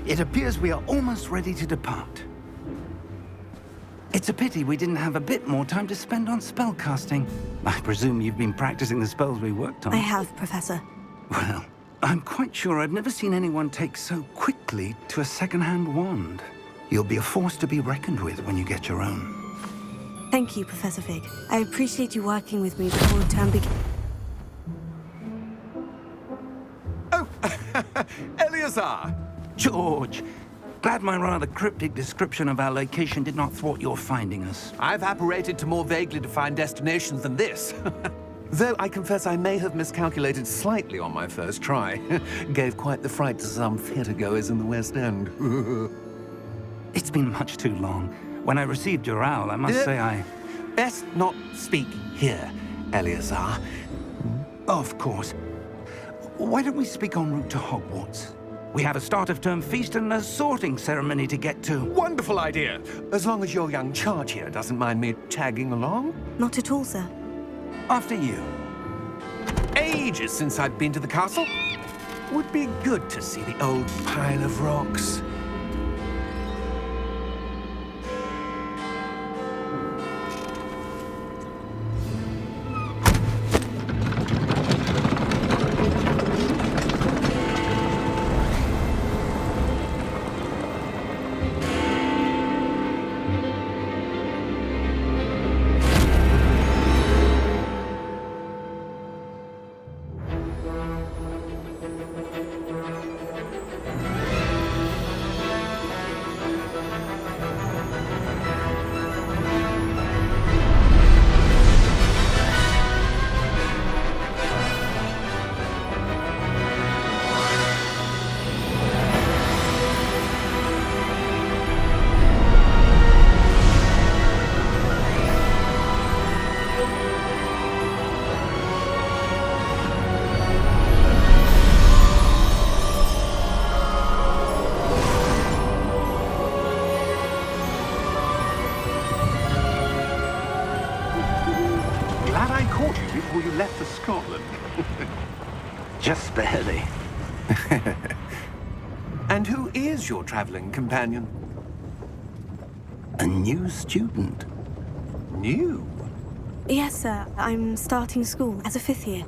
It appears we are almost ready to depart. It's a pity we didn't have a bit more time to spend on spellcasting. I presume you've been practicing the spells we worked on. I have, Professor. Well, I'm quite sure I've never seen anyone take so quickly to a second-hand wand. You'll be a force to be reckoned with when you get your own. Thank you, Professor Fig. I appreciate you working with me before the term begins. Oh, Eleazar! George, glad my rather cryptic description of our location did not thwart your finding us. I've apparated to more vaguely defined destinations than this. Though I confess I may have miscalculated slightly on my first try. Gave quite the fright to some theatre-goers in the West End. It's been much too long. When I received your owl, I must say I... Best not speak here, Eleazar. Of course. Why don't we speak en route to Hogwarts? We have a start-of-term feast and a sorting ceremony to get to. Wonderful idea! As long as your young charge here doesn't mind me tagging along. Not at all, sir. After you. Ages since I've been to the castle. Would be good to see the old pile of rocks. Before you left for Scotland. Just barely. And who is your traveling companion? A new student. New? Yes, sir. I'm starting school as a 5th year.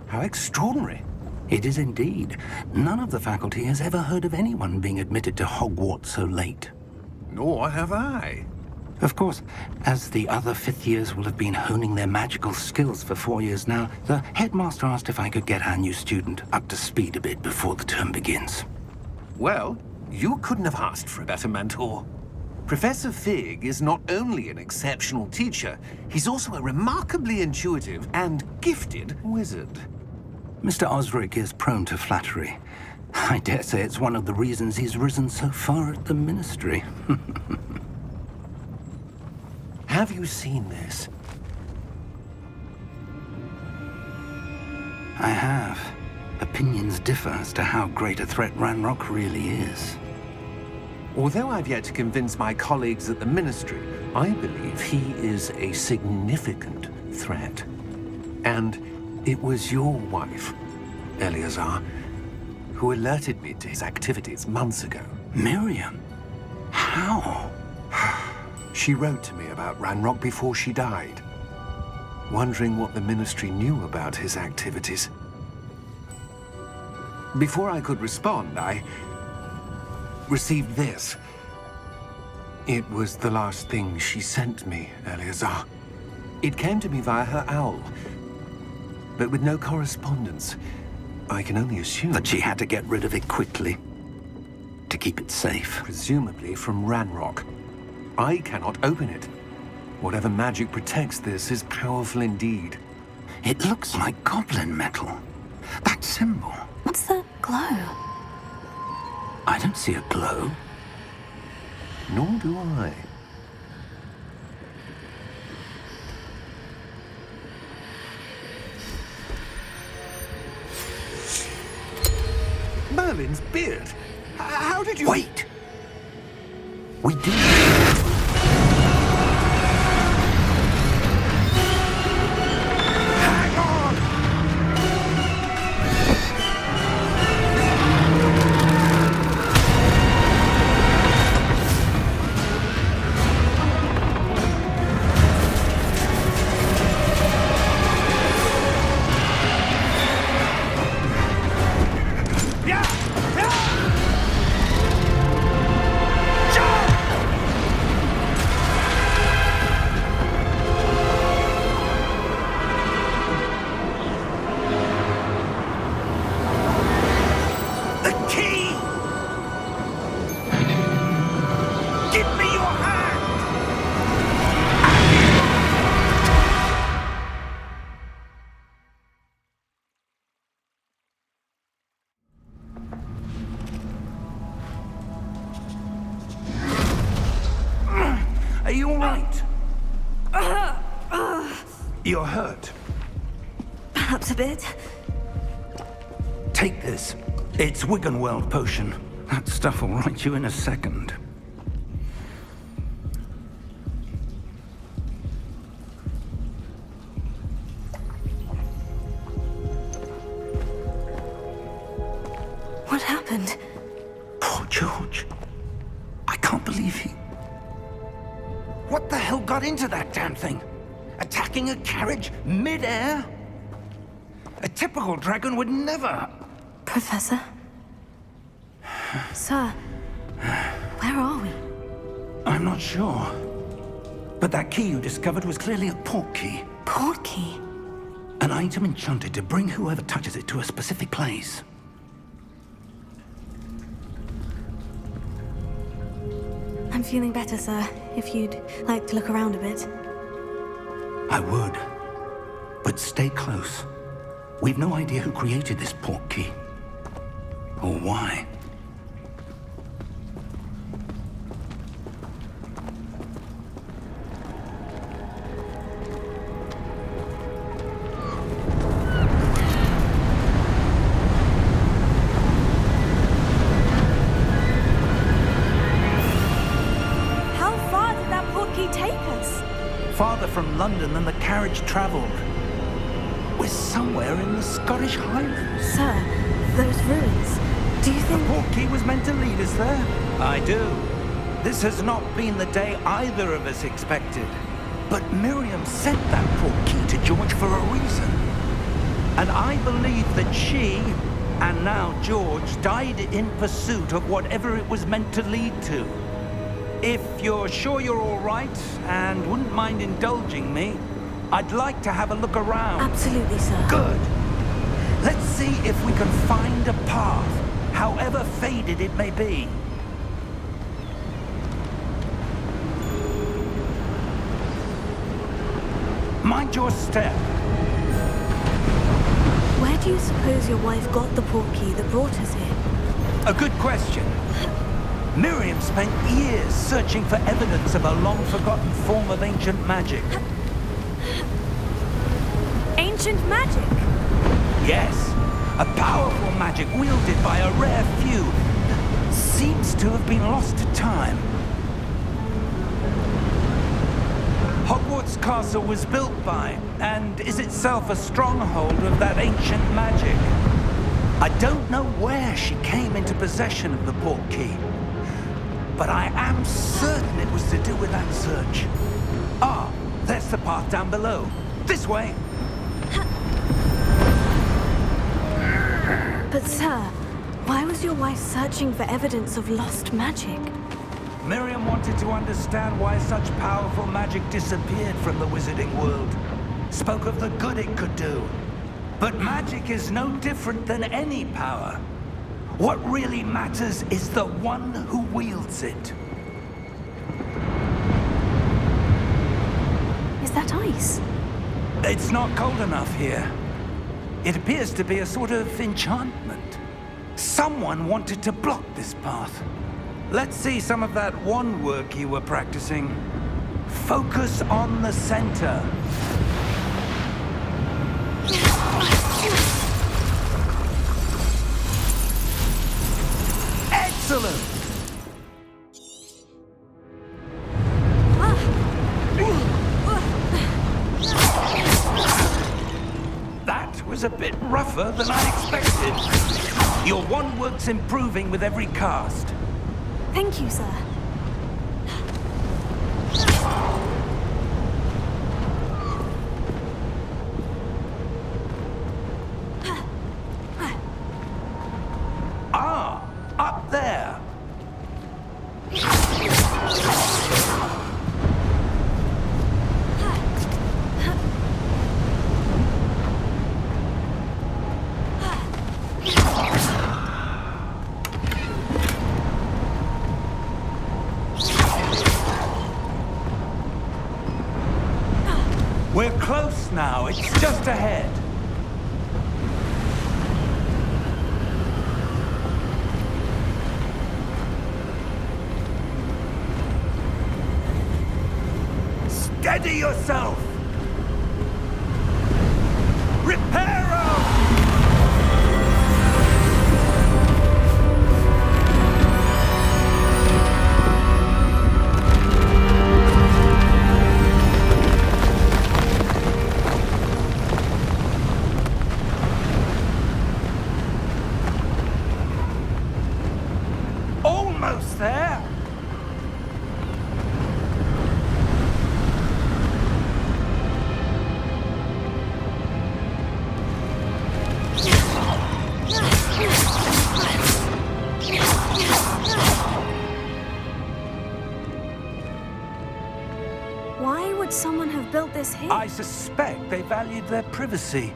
How extraordinary. It is indeed. None of the faculty has ever heard of anyone being admitted to Hogwarts so late. Nor have I. Of course, as the other 5th years will have been honing their magical skills for 4 years now, the headmaster asked if I could get our new student up to speed a bit before the term begins. Well, you couldn't have asked for a better mentor. Professor Fig is not only an exceptional teacher, he's also a remarkably intuitive and gifted wizard. Mr. Osric is prone to flattery. I dare say it's one of the reasons he's risen so far at the ministry. Have you seen this? I have. Opinions differ as to how great a threat Ranrock really is. Although I've yet to convince my colleagues at the Ministry, I believe he is a significant threat. And it was your wife, Eleazar, who alerted me to his activities months ago. Miriam? How? She wrote to me about Ranrock before she died, wondering what the Ministry knew about his activities. Before I could respond, I received this. It was the last thing she sent me, Eleazar. It came to me via her owl, but with no correspondence. I can only assume that she had to get rid of it quickly, to keep it safe. Presumably from Ranrock. I cannot open it. Whatever magic protects this is powerful indeed. It looks like goblin metal. That symbol. What's the glow? I don't see a glow. Nor do I. Merlin's beard. How did you... Wait! We did. Hang on! You're hurt. Perhaps a bit. Take this. It's Wiggenweld potion. That stuff will right you in a second. What happened? Poor George. I can't believe he... What the hell got into that damn thing? Attacking a carriage mid-air? A typical dragon would never... Professor? Sir, where are we? I'm not sure. But that key you discovered was clearly a port key. Port key? An item enchanted to bring whoever touches it to a specific place. I'm feeling better, sir. If you'd like to look around a bit. I would. But stay close. We've no idea who created this port key. Or why. Farther from London than the carriage travelled. We're somewhere in the Scottish Highlands. Sir, those ruins. Do you think... The port key was meant to lead us there? I do. This has not been the day either of us expected. But Miriam sent that port key to George for a reason. And I believe that she, and now George, died in pursuit of whatever it was meant to lead to. If you're sure you're all right and wouldn't mind indulging me, I'd like to have a look around. Absolutely, sir. Good. Let's see if we can find a path, however faded it may be. Mind your step. Where do you suppose your wife got the port key that brought us here? A good question. Miriam spent years searching for evidence of a long-forgotten form of ancient magic. Ancient magic? Yes. A powerful magic wielded by a rare few that seems to have been lost to time. Hogwarts Castle was built by, and is itself a stronghold of that ancient magic. I don't know where she came into possession of the port key. But I am certain it was to do with that search. Ah, there's the path down below. This way. But sir, why was your wife searching for evidence of lost magic? Miriam wanted to understand why such powerful magic disappeared from the wizarding world. Spoke of the good it could do. But magic is no different than any power. What really matters is the one who wields it. Is that ice? It's not cold enough here. It appears to be a sort of enchantment. Someone wanted to block this path. Let's see some of that wand work you were practicing. Focus on the center. Excellent! That was a bit rougher than I expected. Your wand work's improving with every cast. Thank you, sir. Ah, up there. We're close now. It's just ahead. Steady yourself! Reparo! Almost there. Why would someone have built this here? I suspect they valued their privacy.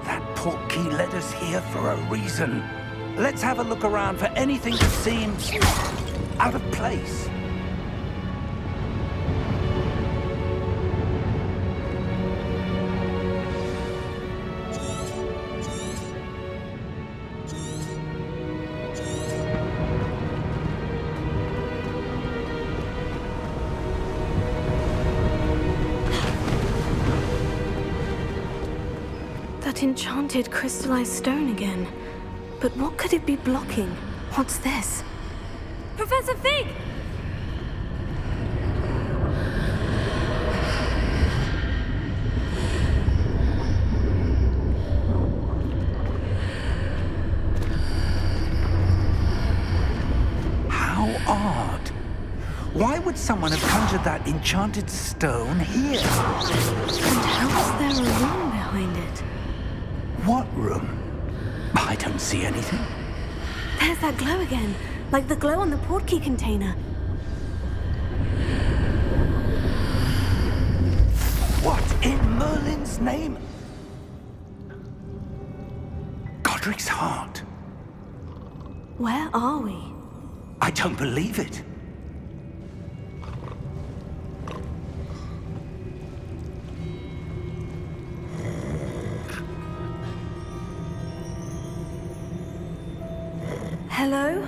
That portkey led us here for a reason. Let's have a look around for anything that seems out of place. That enchanted crystallized stone again. But what could it be blocking? What's this? Professor Fig! How odd. Why would someone have conjured that enchanted stone here? And how is there a room behind it? What room? I don't see anything. There's that glow again, like the glow on the portkey container. What in Merlin's name? Godric's heart. Where are we? I don't believe it. Hello?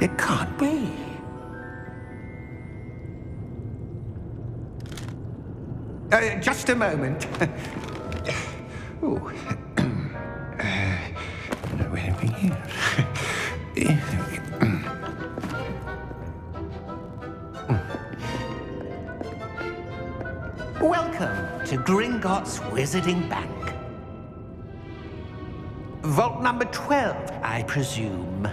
It can't be. Just a moment. Oh. Where are we here? Welcome to Gringotts Wizarding Bank. Vault number 12, I presume.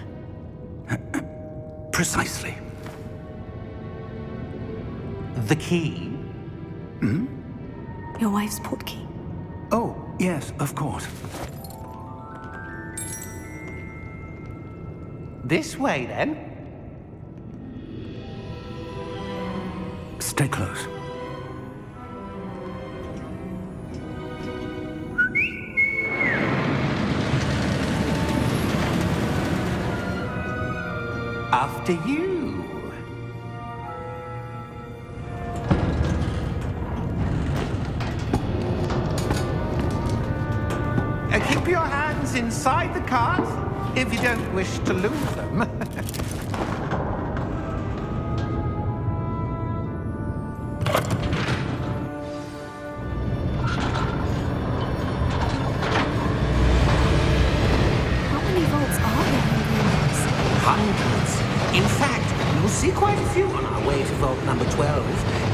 Precisely. The key? Your wife's portkey. Oh, yes, of course. This way, then. Stay close. After you. Keep your hands inside the cart if you don't wish to lose them. How many vaults are there in Gringotts? Hundreds. In fact, you'll see quite a few on our way to vault number 12.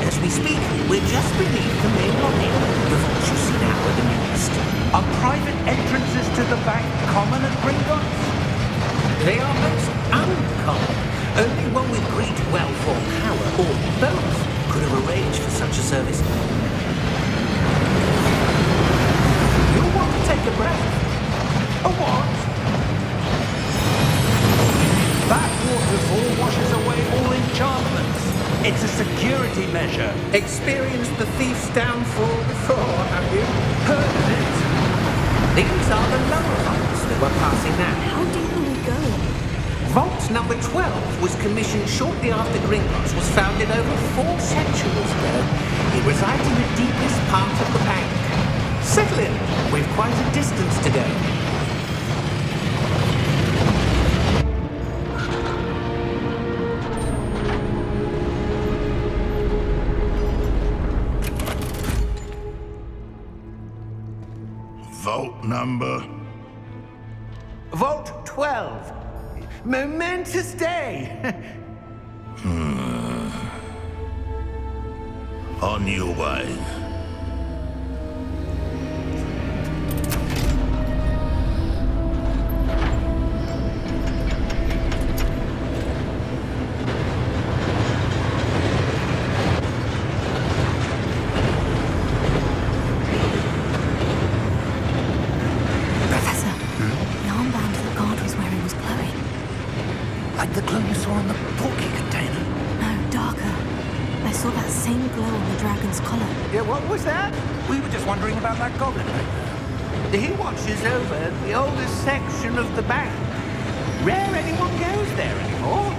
As we speak, we're just beneath the main lobby. The vaults you see now are the newest. Are private entrances to the bank common at Gringotts? They are most uncommon. Only one with great wealth or power, or both, could have arranged for such a service. You'll want to take a breath. A what? That waterfall washes away all enchantments. It's a security measure. Experienced the thief's downfall before, have you? Heard of it? These are the lower vaults that we're passing now. How deep will we go? Vault number 12 was commissioned shortly after Gringotts was founded over 4 centuries ago. It resides in the deepest part of the bank. Settle in. We've quite a distance to go. Vault number? Vault 12. Momentous day. On your way. Like the glow you saw in the porky container? No, darker. I saw that same glow on the dragon's collar. Yeah, what was that? We were just wondering about that goblin. He watches over the oldest section of the bank. Rare anyone goes there anymore.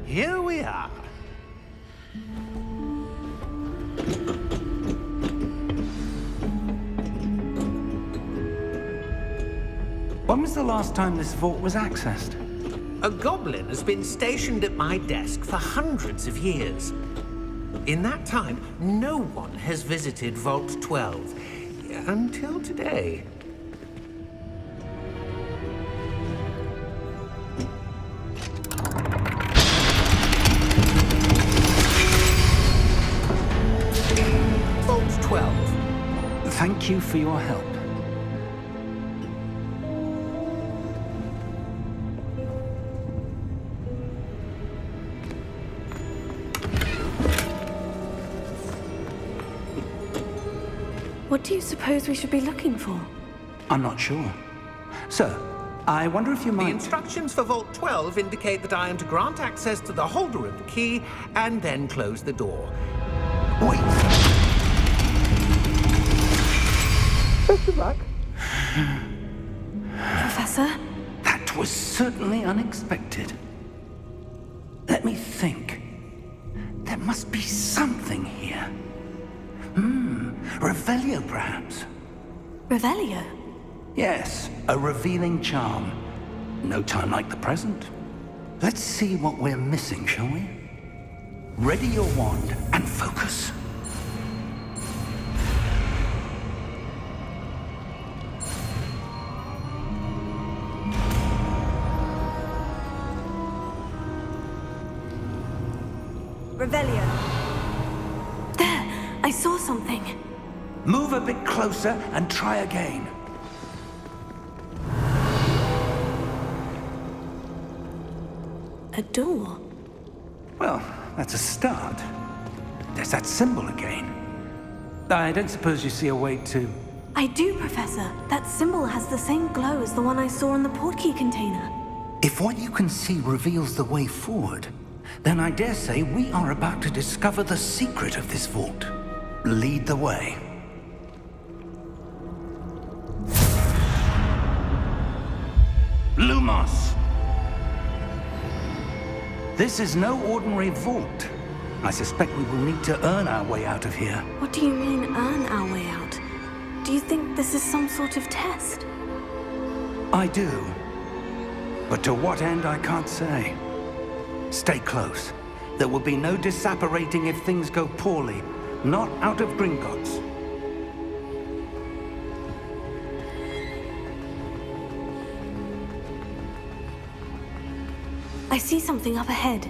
Here we are. When was the last time this vault was accessed? A goblin has been stationed at my desk for hundreds of years. In that time, no one has visited Vault 12 until today. Vault 12. Thank you for your help. What do you suppose we should be looking for? I'm not sure. Sir, I wonder if you The might... instructions for Vault 12 indicate that I am to grant access to the holder of the key and then close the door. Wait! Best of luck. Professor? That was certainly unexpected. Let me think. There must be something here. Revelio, perhaps? Revelio? Yes, a revealing charm. No time like the present. Let's see what we're missing, shall we? Ready your wand and focus. Revelio. There! I saw something. Move a bit closer and try again. A door. Well, that's a start. There's that symbol again. I don't suppose you see a way to... I do, Professor. That symbol has the same glow as the one I saw in the portkey container. If what you can see reveals the way forward, then I dare say we are about to discover the secret of this vault. Lead the way. Lumos! This is no ordinary vault. I suspect we will need to earn our way out of here. What do you mean, earn our way out? Do you think this is some sort of test? I do. But to what end, I can't say. Stay close. There will be no disapparating if things go poorly. Not out of Gringotts. I see something up ahead.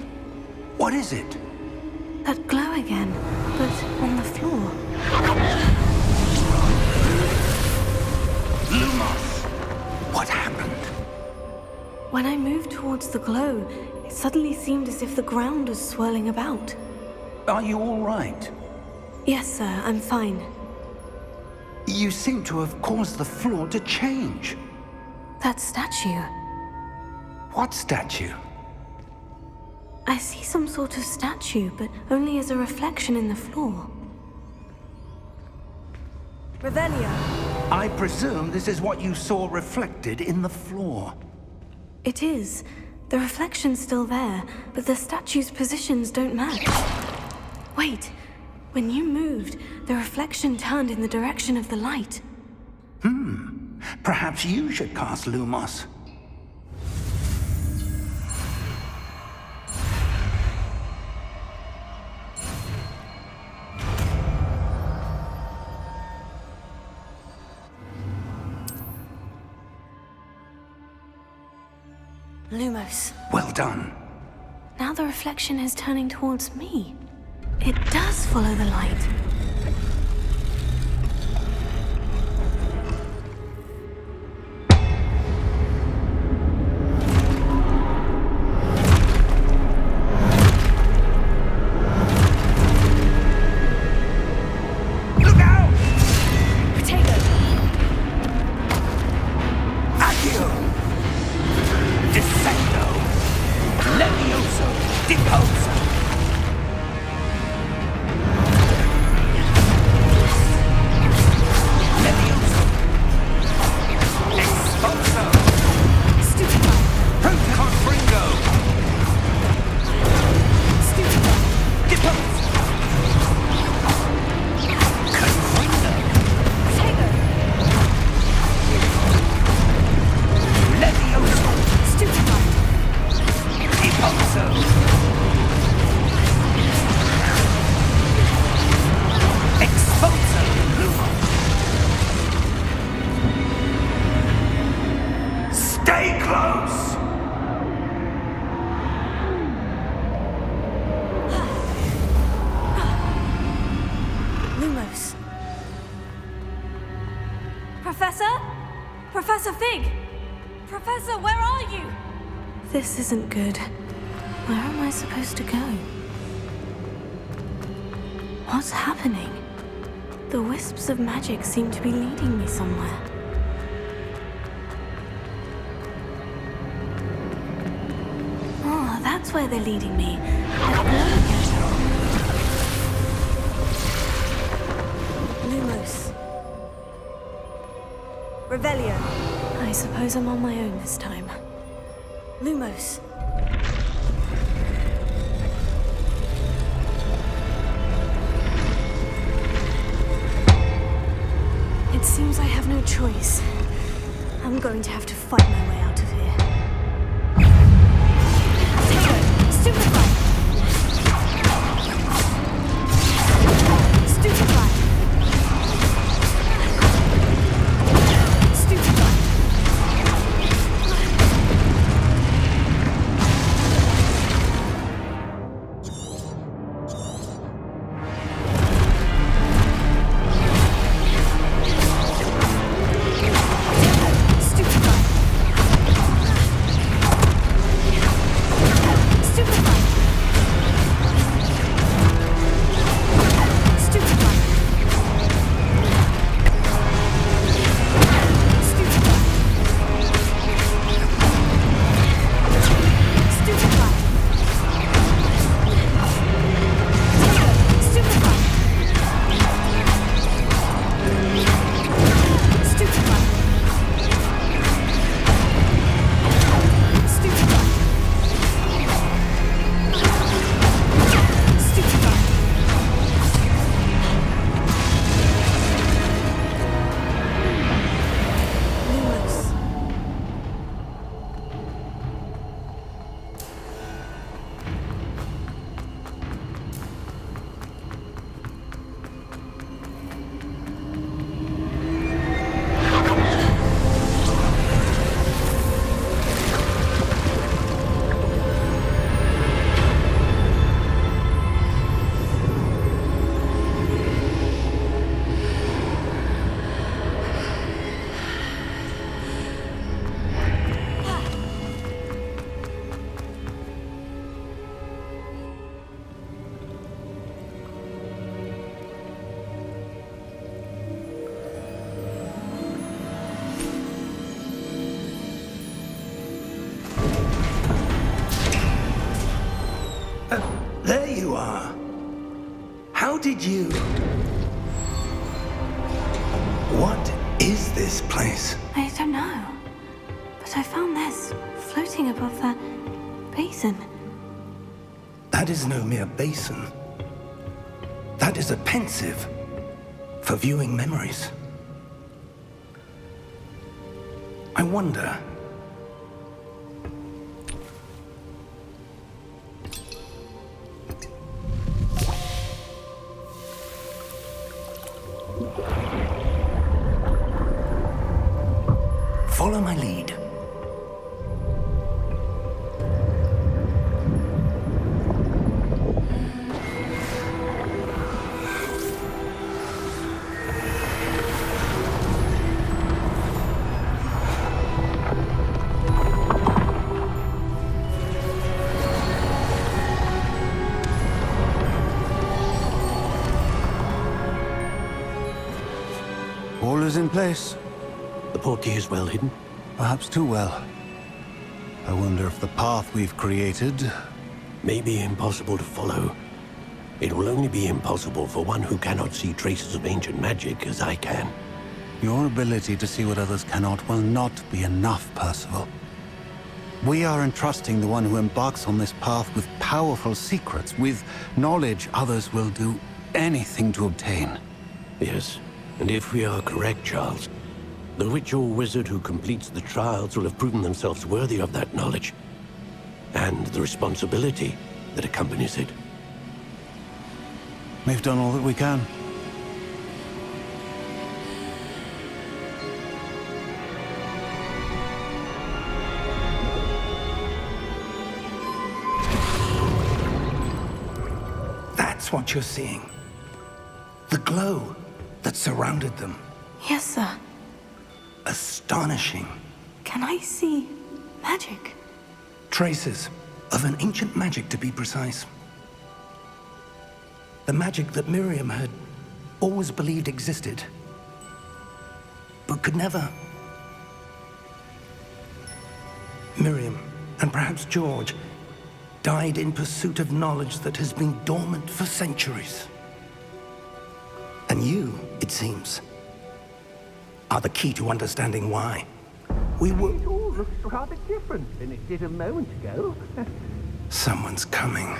What is it? That glow again, but on the floor. Lumos! What happened? When I moved towards the glow, it suddenly seemed as if the ground was swirling about. Are you all right? Yes, sir, I'm fine. You seem to have caused the floor to change. That statue. What statue? I see some sort of statue, but only as a reflection in the floor. Revelio. I presume this is what you saw reflected in the floor. It is. The reflection's still there, but the statue's positions don't match. Wait. When you moved, the reflection turned in the direction of the light. Perhaps you should cast Lumos. Lumos. Well done. Now the reflection is turning towards me. It does follow the light. Look out! Potato. Accio! Descendo! Levioso! Deposo! Levioso! Expulso! Stupefy. Protocon Fringo! Stupefy. Deposo! Confringo! Potato. Levioso! Stupefy. Deposo! Expulso! Lumos! Stay close! Lumos. Professor? Professor Fig! Professor, where are you? This isn't good. Where am I supposed to go? What's happening? The wisps of magic seem to be leading me somewhere. Oh, that's where they're leading me. Let's go again. Lumos. Revelio. I suppose I'm on my own this time. Lumos. It seems I have no choice. I'm going to have to fight my way out of here. Potato. Stupefy. Stupefy. Stupefy. Stupefy. did you? What is this place? I don't know. But I found this floating above that basin. That is no mere basin. That is a pensive for viewing memories. I wonder. Follow my lead. All is in place. The portkey is well hidden. Perhaps too well. I wonder if the path we've created... May be impossible to follow. It will only be impossible for one who cannot see traces of ancient magic as I can. Your ability to see what others cannot will not be enough, Percival. We are entrusting the one who embarks on this path with powerful secrets, with knowledge others will do anything to obtain. Yes, and if we are correct, Charles, the witch or wizard who completes the trials will have proven themselves worthy of that knowledge, and the responsibility that accompanies it. We've done all that we can. That's what you're seeing. The glow that surrounded them. Yes, sir. Astonishing. Can I see magic? Traces of an ancient magic, to be precise. The magic that Miriam had always believed existed, but could never. Miriam, and perhaps George, died in pursuit of knowledge that has been dormant for centuries. And you, it seems, are the key to understanding why. We were... It all looks rather different than it did a moment ago. Someone's coming.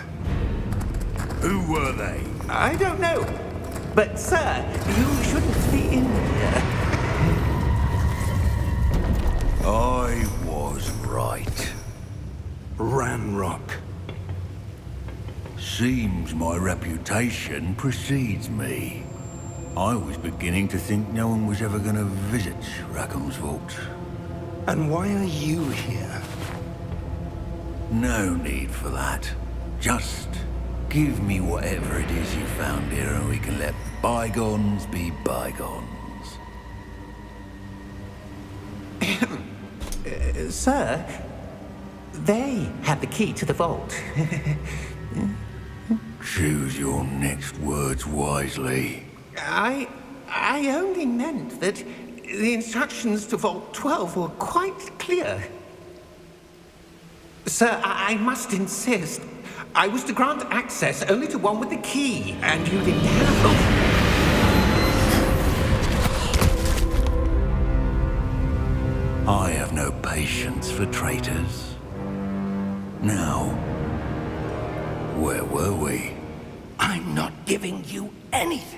Who were they? I don't know. But, sir, you shouldn't be in here. I was right. Ranrock. Seems my reputation precedes me. I was beginning to think no one was ever going to visit Rackham's vault. And why are you here? No need for that. Just give me whatever it is you found here and we can let bygones be bygones. Sir, they have the key to the vault. Choose your next words wisely. I only meant that the instructions to Vault 12 were quite clear. Sir, I must insist. I was to grant access only to one with the key, and you didn't have them. I have no patience for traitors. Now, where were we? I'm not giving you anything.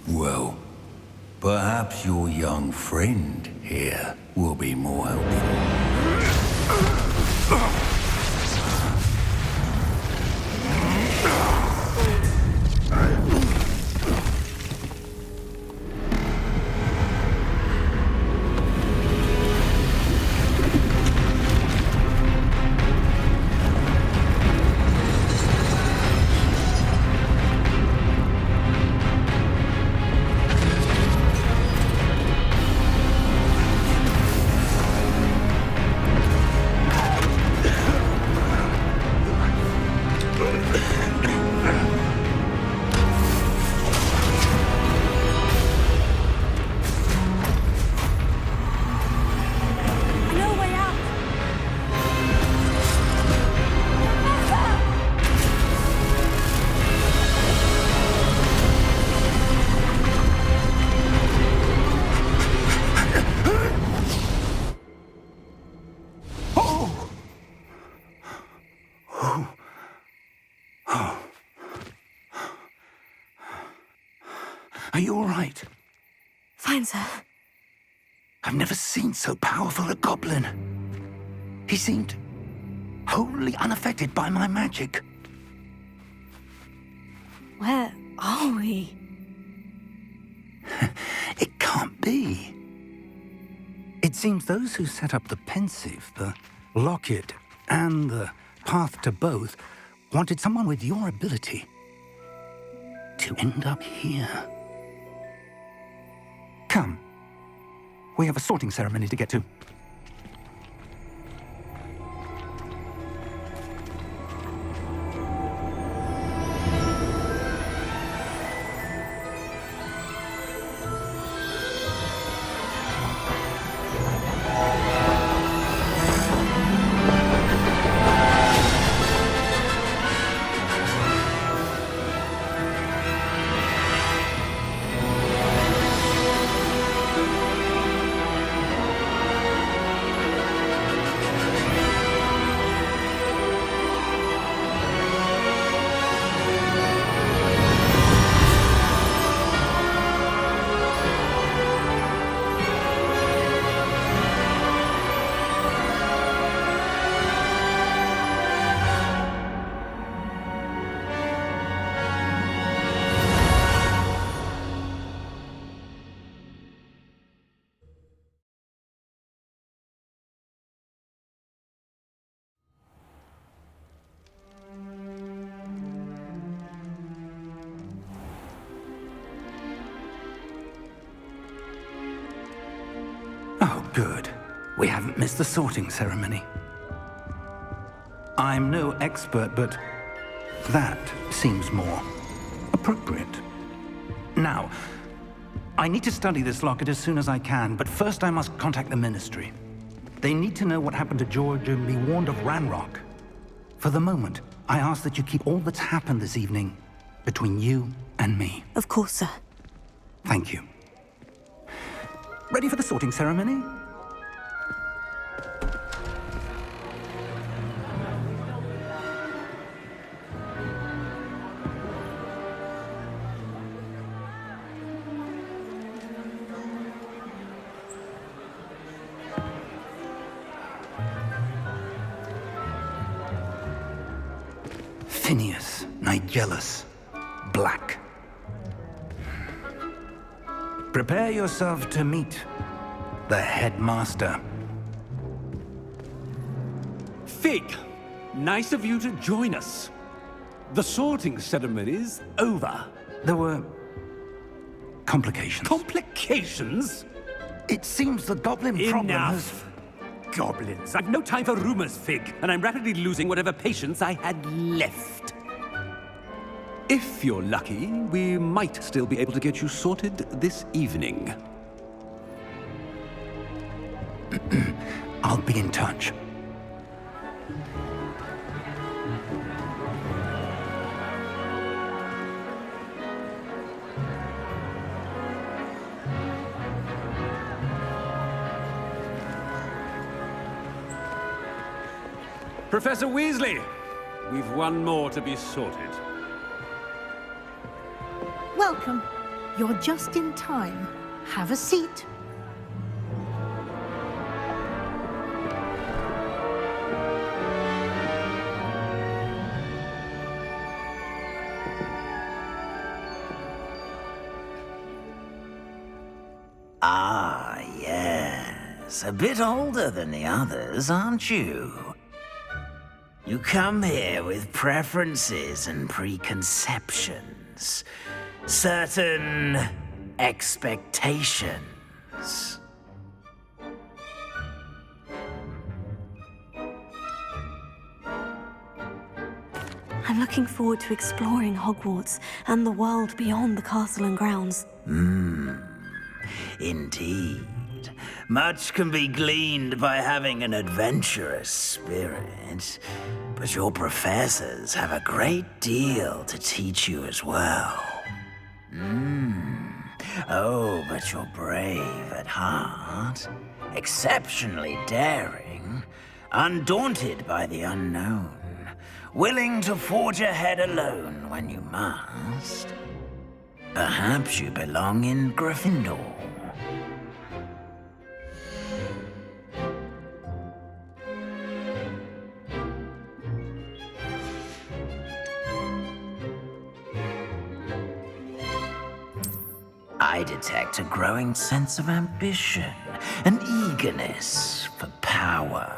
Well, perhaps your young friend here will be more helpful. Are you all right? Fine, sir. I've never seen so powerful a goblin. He seemed wholly unaffected by my magic. Where are we? It can't be. It seems those who set up the pensive, the locket, and the path to both wanted someone with your ability to end up here. Come. We have a sorting ceremony to get to. Oh, good. We haven't missed the sorting ceremony. I'm no expert, but that seems more appropriate. Now, I need to study this locket as soon as I can, but first I must contact the Ministry. They need to know what happened to George and be warned of Ranrock. For the moment, I ask that you keep all that's happened this evening between you and me. Of course, sir. Thank you. Ready for the sorting ceremony? Phineas, Nigellus, Black. Prepare yourself to meet the headmaster. Fig, nice of you to join us. The sorting ceremony's over. There were complications. Complications? It seems the goblin problem has... Enough! Goblins. I've no time for rumors, Fig, and I'm rapidly losing whatever patience I had left. If you're lucky, we might still be able to get you sorted this evening. I'll be in touch. Professor Weasley, we've one more to be sorted. Welcome. You're just in time. Have a seat. Ah, yes. A bit older than the others, aren't you? You come here with preferences and preconceptions. Certain expectations. I'm looking forward to exploring Hogwarts and the world beyond the castle and grounds. Indeed. Much can be gleaned by having an adventurous spirit, but your professors have a great deal to teach you as well. Oh, but you're brave at heart, exceptionally daring, undaunted by the unknown, willing to forge ahead alone when you must. Perhaps you belong in Gryffindor. I detect a growing sense of ambition, an eagerness for power.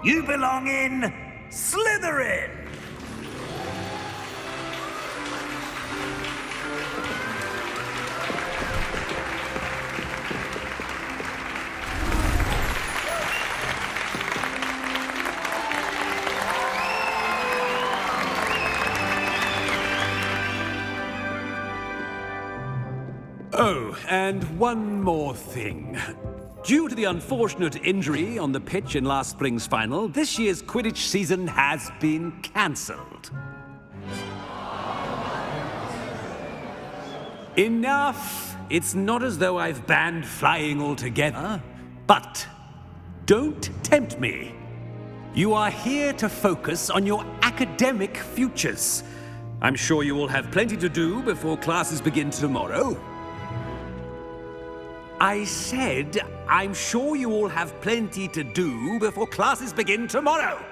You belong in Slytherin! Oh, and one more thing. Due to the unfortunate injury on the pitch in last spring's final, this year's Quidditch season has been cancelled. Enough! It's not as though I've banned flying altogether, but don't tempt me. You are here to focus on your academic futures. I'm sure you will have plenty to do before classes begin tomorrow. I said, I'm sure you all have plenty to do before classes begin tomorrow.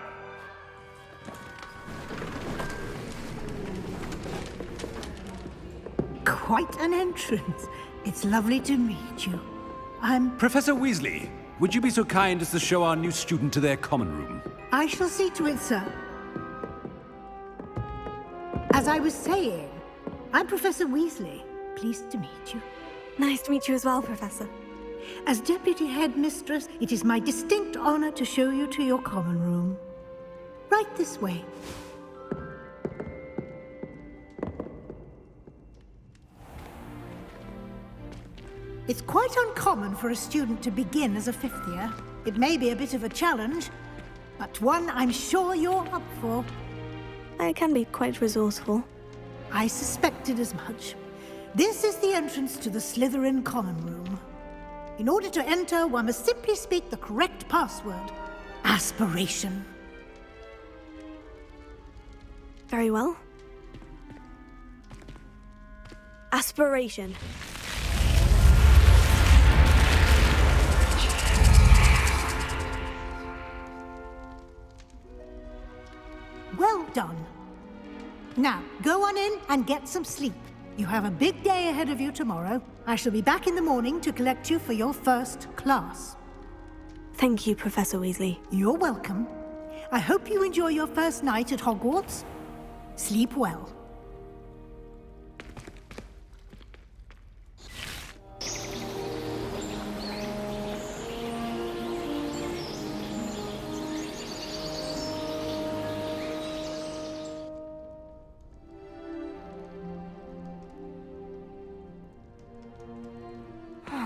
Quite an entrance. It's lovely to meet you. Professor Weasley, would you be so kind as to show our new student to their common room? I shall see to it, sir. As I was saying, I'm Professor Weasley. Pleased to meet you. Nice to meet you as well, Professor. As Deputy Headmistress, it is my distinct honor to show you to your common room. Right this way. It's quite uncommon for a student to begin as a fifth year. It may be a bit of a challenge, but one I'm sure you're up for. I can be quite resourceful. I suspected as much. This is the entrance to the Slytherin common room. In order to enter, one must simply speak the correct password. Aspiration. Very well. Aspiration. Well done. Now, go on in and get some sleep. You have a big day ahead of you tomorrow. I shall be back in the morning to collect you for your first class. Thank you, Professor Weasley. You're welcome. I hope you enjoy your first night at Hogwarts. Sleep well.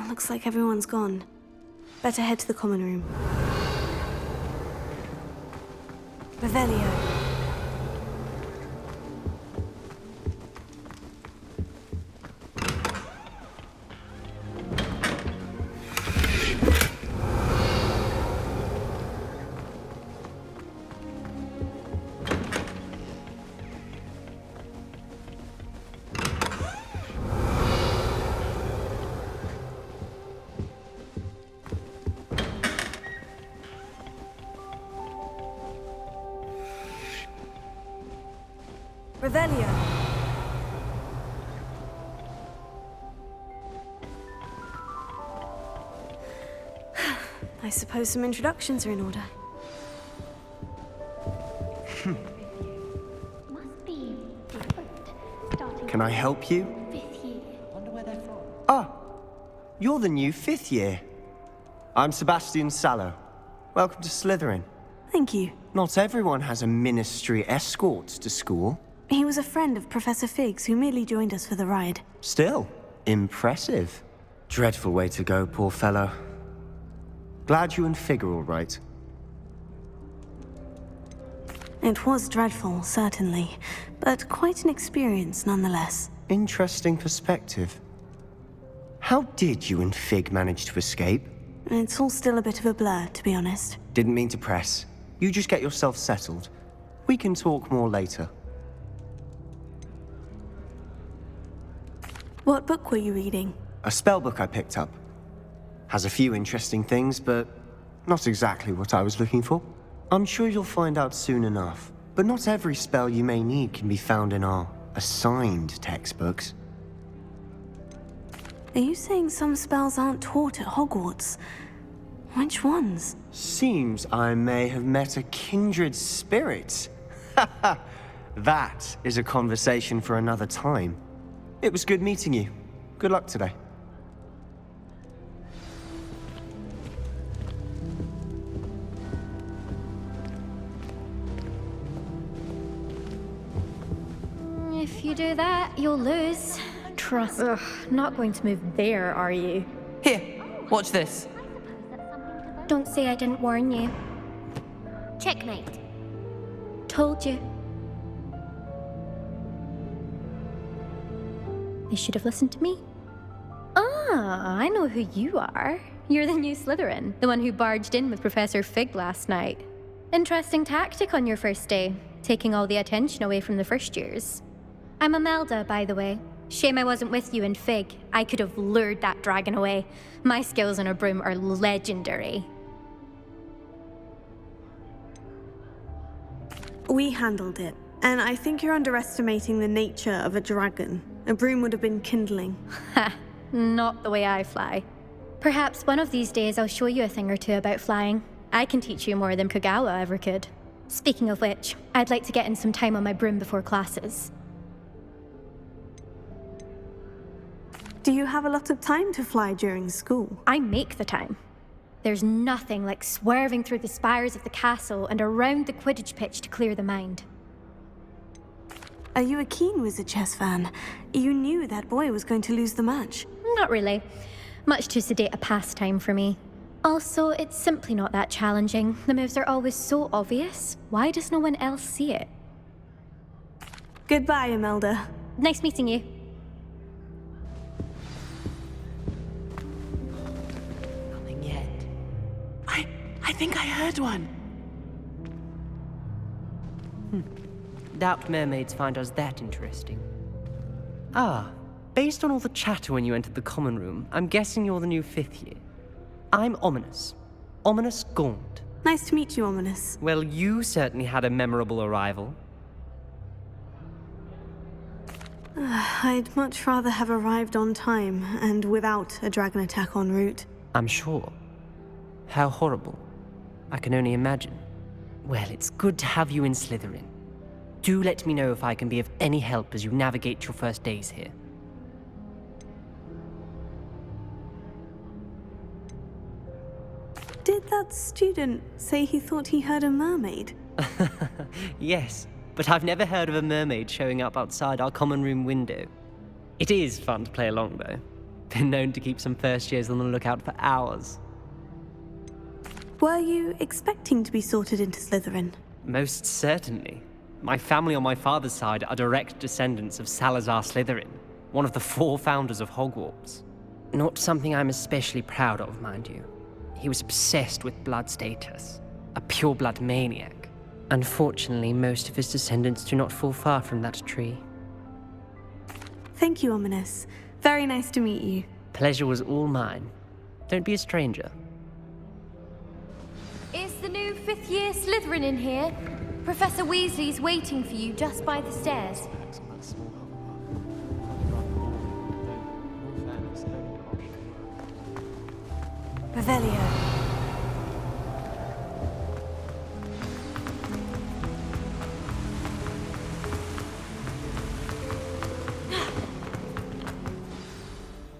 Looks like everyone's gone. Better head to the common room. Revelio. Revelio. I suppose some introductions are in order. Can I help you? Wonder where they're from. Ah, you're the new fifth year. I'm Sebastian Sallow. Welcome to Slytherin. Thank you. Not everyone has a ministry escort to school. He was a friend of Professor Fig's who merely joined us for the ride. Still, impressive. Dreadful way to go, poor fellow. Glad you and Fig are all right. It was dreadful, certainly, but quite an experience nonetheless. Interesting perspective. How did you and Fig manage to escape? It's all still a bit of a blur, to be honest. Didn't mean to press. You just get yourself settled. We can talk more later. What book were you reading? A spell book I picked up. Has a few interesting things, but not exactly what I was looking for. I'm sure you'll find out soon enough. But not every spell you may need can be found in our assigned textbooks. Are you saying some spells aren't taught at Hogwarts? Which ones? Seems I may have met a kindred spirit. That is a conversation for another time. It was good meeting you. Good luck today. If you do that, you'll lose. Trust. Ugh, not going to move there, are you? Here, watch this. Don't say I didn't warn you. Checkmate. Told you. You should have listened to me. Ah, I know who you are. You're the new Slytherin, the one who barged in with Professor Fig last night. Interesting tactic on your first day, taking all the attention away from the first years. I'm Imelda, by the way. Shame I wasn't with you in Fig. I could have lured that dragon away. My skills on a broom are legendary. We handled it, and I think you're underestimating the nature of a dragon. A broom would have been kindling. Ha, not the way I fly. Perhaps one of these days I'll show you a thing or two about flying. I can teach you more than Kagawa ever could. Speaking of which, I'd like to get in some time on my broom before classes. Do you have a lot of time to fly during school? I make the time. There's nothing like swerving through the spires of the castle and around the Quidditch pitch to clear the mind. Are you a keen Wizard chess fan? You knew that boy was going to lose the match. Not really. Much too sedate a pastime for me. Also, it's simply not that challenging. The moves are always so obvious. Why does no one else see it? Goodbye, Imelda. Nice meeting you. Nothing yet. I think I heard one. Doubt mermaids find us that interesting. Ah, based on all the chatter when you entered the common room, I'm guessing you're the new 5th year. I'm Ominous. Ominous Gaunt. Nice to meet you, Ominous. Well, you certainly had a memorable arrival. I'd much rather have arrived on time and without a dragon attack en route. I'm sure. How horrible. I can only imagine. Well, it's good to have you in Slytherin. Do let me know if I can be of any help as you navigate your first days here. Did that student say he thought he heard a mermaid? Yes, but I've never heard of a mermaid showing up outside our common room window. It is fun to play along, though. Been known to keep some first years on the lookout for hours. Were you expecting to be sorted into Slytherin? Most certainly. My family on my father's side are direct descendants of Salazar Slytherin, one of the 4 founders of Hogwarts. Not something I'm especially proud of, mind you. He was obsessed with blood status, a pure-blood maniac. Unfortunately, most of his descendants do not fall far from that tree. Thank you, Ominous. Very nice to meet you. Pleasure was all mine. Don't be a stranger. Is the new 5th year Slytherin in here? Professor Weasley's waiting for you just by the stairs. Revelio.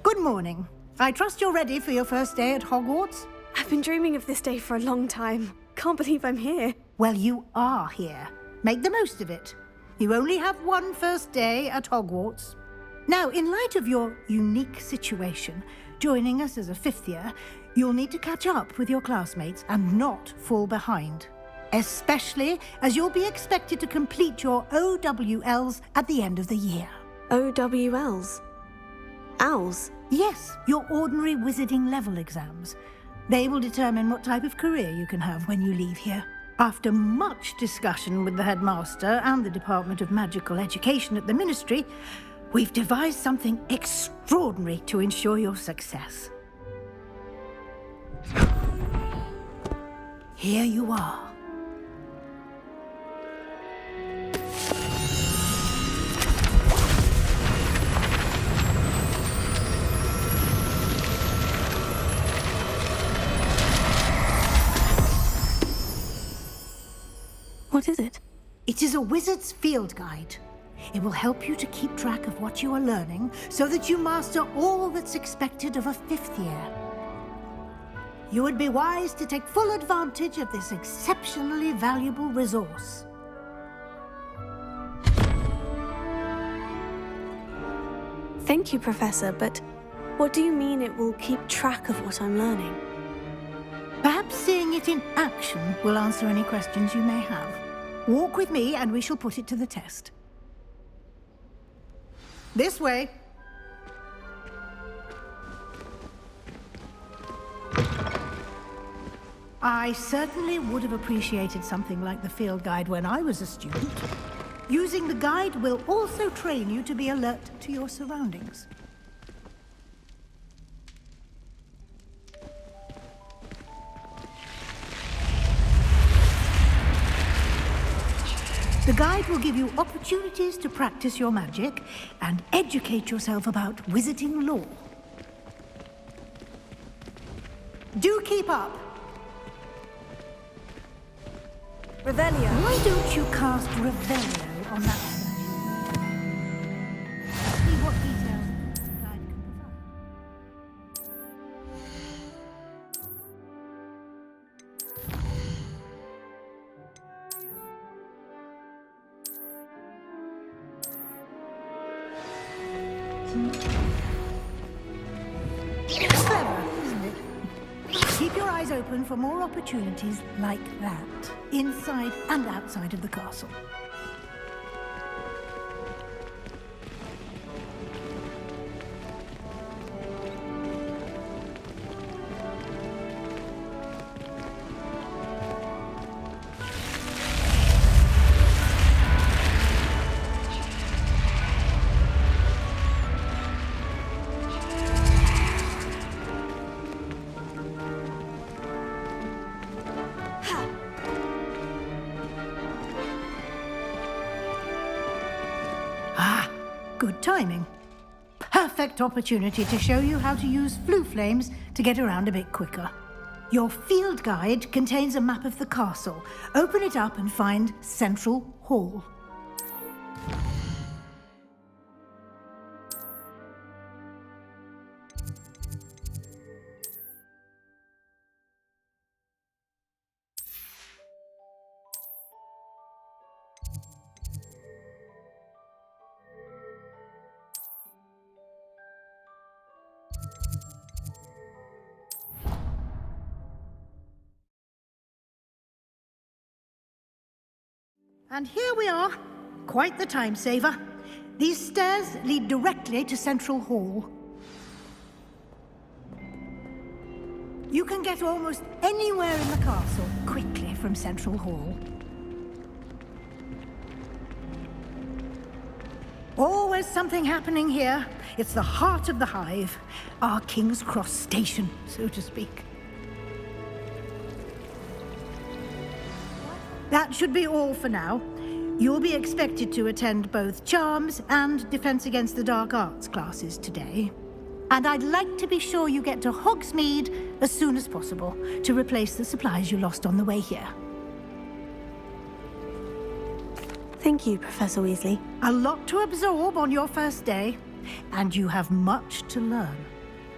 Good morning. I trust you're ready for your first day at Hogwarts? I've been dreaming of this day for a long time. Can't believe I'm here. Well, you are here. Make the most of it. You only have one first day at Hogwarts. Now, in light of your unique situation, joining us as a 5th year, you'll need to catch up with your classmates and not fall behind. Especially as you'll be expected to complete your OWLs at the end of the year. OWLs? Owls? Yes, your ordinary wizarding level exams. They will determine what type of career you can have when you leave here. After much discussion with the headmaster and the Department of Magical Education at the Ministry, we've devised something extraordinary to ensure your success. Here you are. What is it? It is a wizard's field guide. It will help you to keep track of what you are learning so that you master all that's expected of a 5th year. You would be wise to take full advantage of this exceptionally valuable resource. Thank you, Professor, but what do you mean it will keep track of what I'm learning? Perhaps seeing it in action will answer any questions you may have. Walk with me and we shall put it to the test. This way. I certainly would have appreciated something like the field guide when I was a student. Using the guide will also train you to be alert to your surroundings. The guide will give you opportunities to practice your magic and educate yourself about wizarding lore. Do keep up! Revelio. Why don't you cast Revelio on that statue? See what details the guide can It's clever, isn't it? Keep your eyes open for more opportunities like that, inside and outside of the castle. Good timing. Perfect opportunity to show you how to use flue flames to get around a bit quicker. Your field guide contains a map of the castle. Open it up and find Central Hall. And here we are. Quite the time saver. These stairs lead directly to Central Hall. You can get almost anywhere in the castle quickly from Central Hall. Always something happening here. It's the heart of the hive. Our King's Cross station, so to speak. That should be all for now. You'll be expected to attend both Charms and Defense Against the Dark Arts classes today. And I'd like to be sure you get to Hogsmeade as soon as possible to replace the supplies you lost on the way here. Thank you, Professor Weasley. A lot to absorb on your first day, and you have much to learn.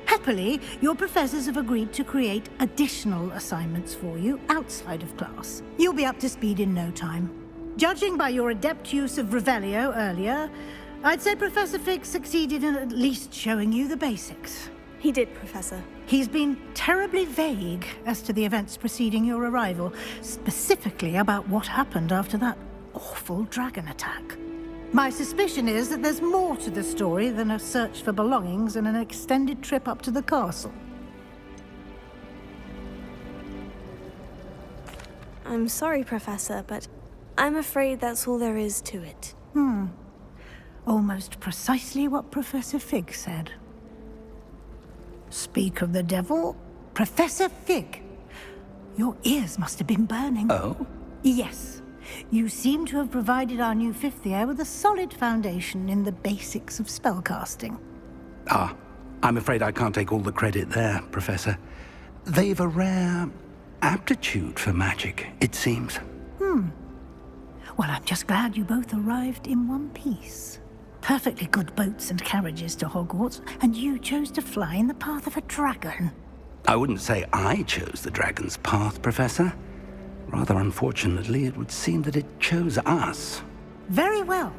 Happily, your professors have agreed to create additional assignments for you outside of class. You'll be up to speed in no time. Judging by your adept use of Revelio earlier, I'd say Professor Fig succeeded in at least showing you the basics. He did, Professor. He's been terribly vague as to the events preceding your arrival, specifically about what happened after that awful dragon attack. My suspicion is that there's more to the story than a search for belongings and an extended trip up to the castle. I'm sorry, Professor, but I'm afraid that's all there is to it. Almost precisely what Professor Fig said. Speak of the devil, Professor Fig. Your ears must have been burning. Oh? Yes. You seem to have provided our new fifth year with a solid foundation in the basics of spellcasting. Ah, I'm afraid I can't take all the credit there, Professor. They've a rare aptitude for magic, it seems. Well, I'm just glad you both arrived in one piece. Perfectly good boats and carriages to Hogwarts, and you chose to fly in the path of a dragon. I wouldn't say I chose the dragon's path, Professor. Rather unfortunately, it would seem that it chose us. Very well.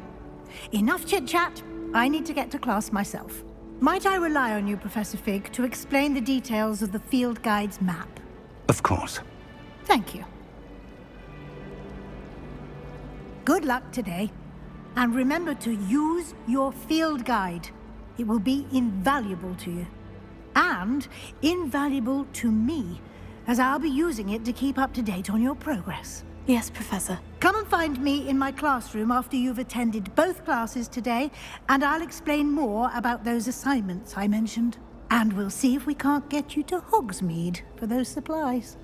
Enough chit-chat. I need to get to class myself. Might I rely on you, Professor Fig, to explain the details of the field guide's map? Of course. Thank you. Good luck today. And remember to use your field guide. It will be invaluable to you. And invaluable to me, as I'll be using it to keep up to date on your progress. Yes, Professor. Come and find me in my classroom after you've attended both classes today, and I'll explain more about those assignments I mentioned. And we'll see if we can't get you to Hogsmeade for those supplies.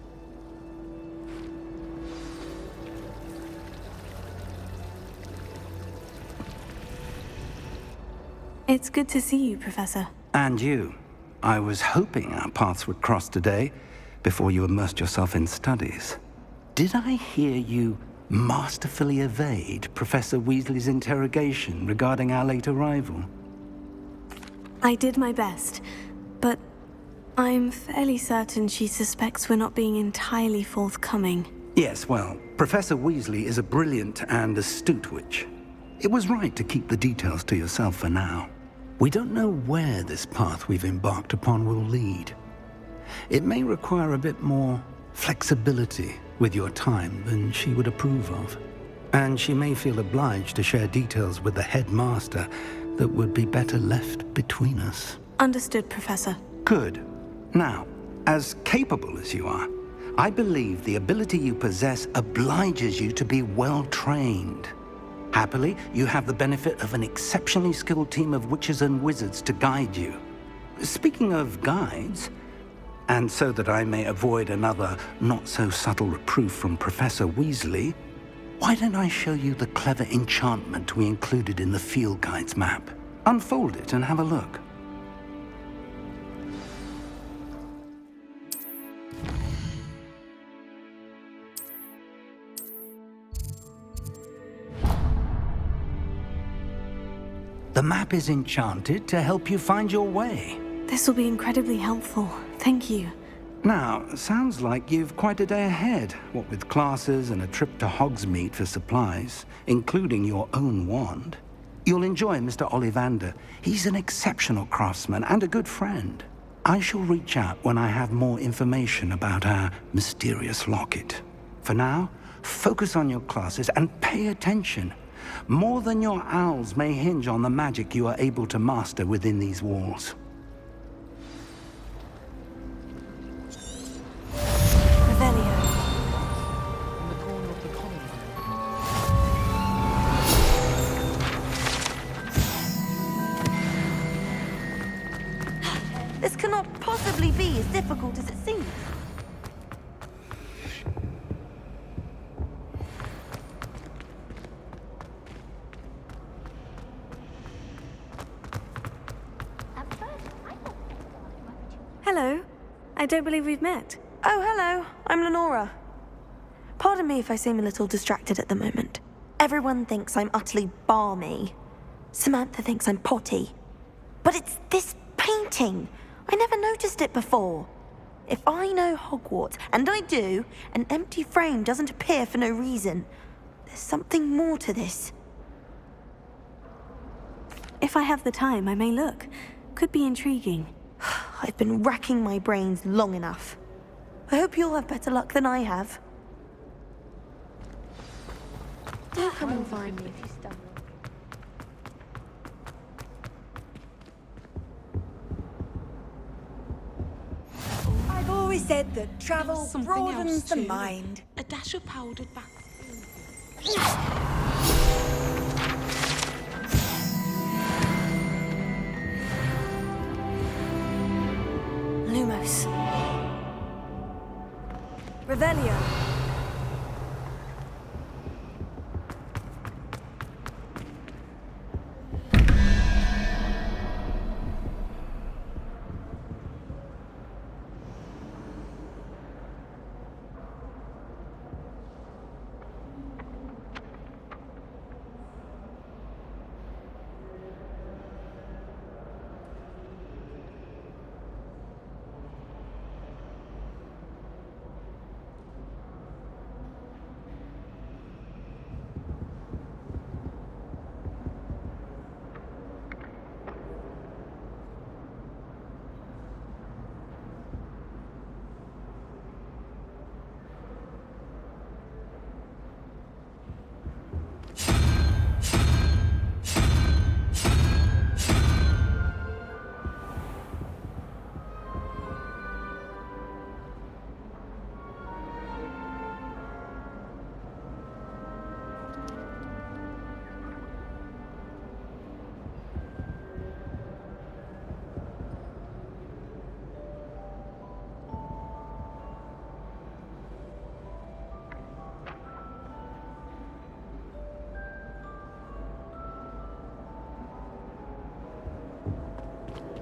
It's good to see you, Professor. And you. I was hoping our paths would cross today, before you immersed yourself in studies. Did I hear you masterfully evade Professor Weasley's interrogation regarding our late arrival? I did my best, but I'm fairly certain she suspects we're not being entirely forthcoming. Yes, well, Professor Weasley is a brilliant and astute witch. It was right to keep the details to yourself for now. We don't know where this path we've embarked upon will lead. It may require a bit more flexibility with your time than she would approve of. And she may feel obliged to share details with the headmaster that would be better left between us. Understood, Professor. Good. Now, as capable as you are, I believe the ability you possess obliges you to be well trained. Happily, you have the benefit of an exceptionally skilled team of witches and wizards to guide you. Speaking of guides, and so that I may avoid another not-so-subtle reproof from Professor Weasley, why don't I show you the clever enchantment we included in the field guide's map? Unfold it and have a look. The map is enchanted to help you find your way. This will be incredibly helpful. Thank you. Now, sounds like you've quite a day ahead, what with classes and a trip to Hogsmeade for supplies, including your own wand. You'll enjoy Mr. Ollivander. He's an exceptional craftsman and a good friend. I shall reach out when I have more information about our mysterious locket. For now, focus on your classes and pay attention. More than your owls may hinge on the magic you are able to master within these walls. This cannot possibly be as difficult as it seems. Hello. I don't believe we've met. Oh, hello. I'm Lenora. Pardon me if I seem a little distracted at the moment. Everyone thinks I'm utterly balmy. Samantha thinks I'm potty. But it's this painting. I never noticed it before. If I know Hogwarts, and I do, an empty frame doesn't appear for no reason. There's something more to this. If I have the time, I may look. Could be intriguing. I've been racking my brains long enough. I hope you'll have better luck than I have. Do come and find me if you stumble. always said that travel Something broadens else the too. mind. A dash of powdered bath. Lumos. Revelio.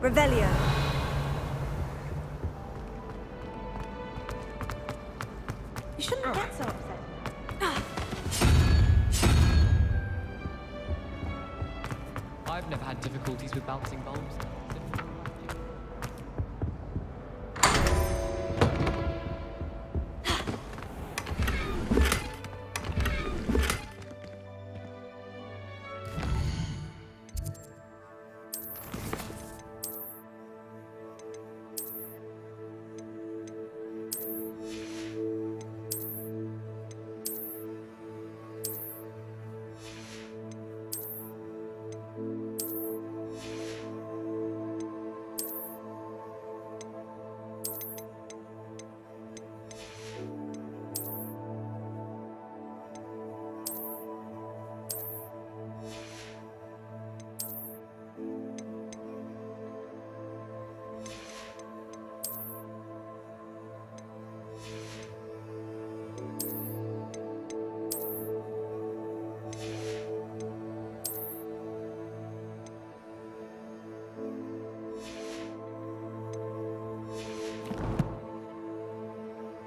Revelio. You shouldn't get so upset. I've never had difficulties with bouncing bulbs.